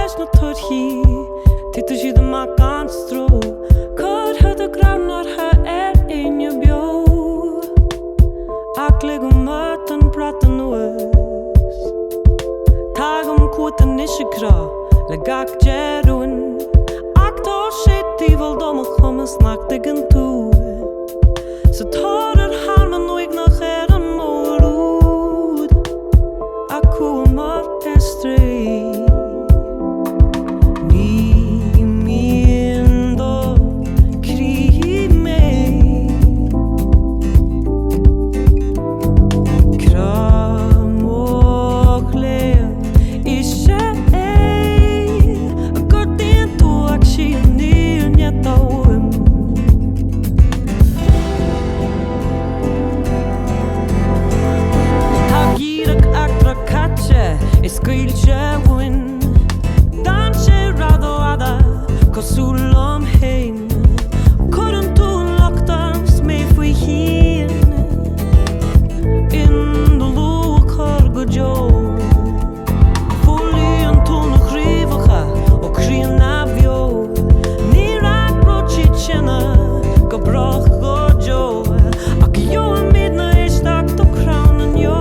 leis na tuaí Tita siad amach gan stró Cod had a granartha inne bio Ach le go mat an bratan nuas Tagam cuatan ishigra le gach jeruin Ach tá sé tíbal dom a chumas nach digan tú Sa tar halman nuig nach an mórúd Acu amar estri Is Gaeilge win Dan sé radoada Cosúlam hain Couldn't do lockdowns May fwy hyn In the low cargo joe Fully an tún och rivacha O krian navio Ní rag brochi chena Go brach go joe Ac yo am midna istak to crown an yo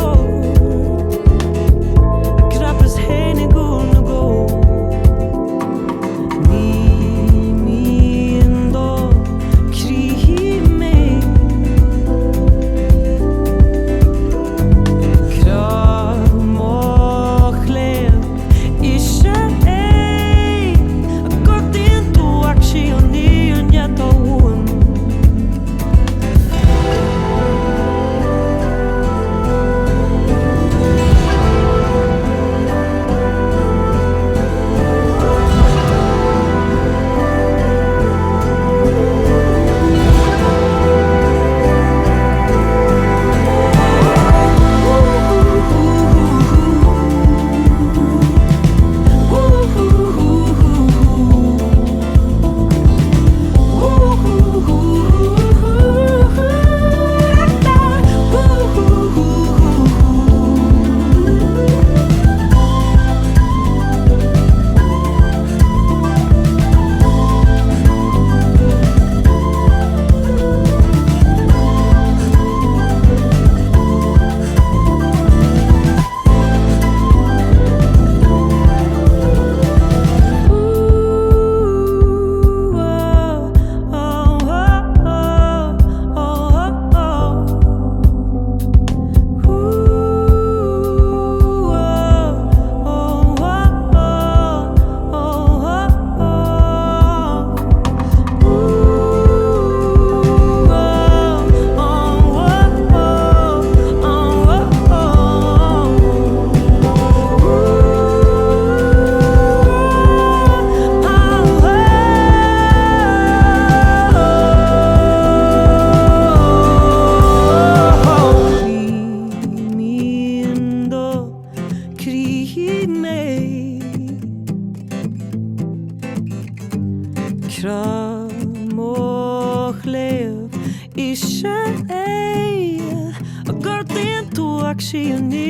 Síomha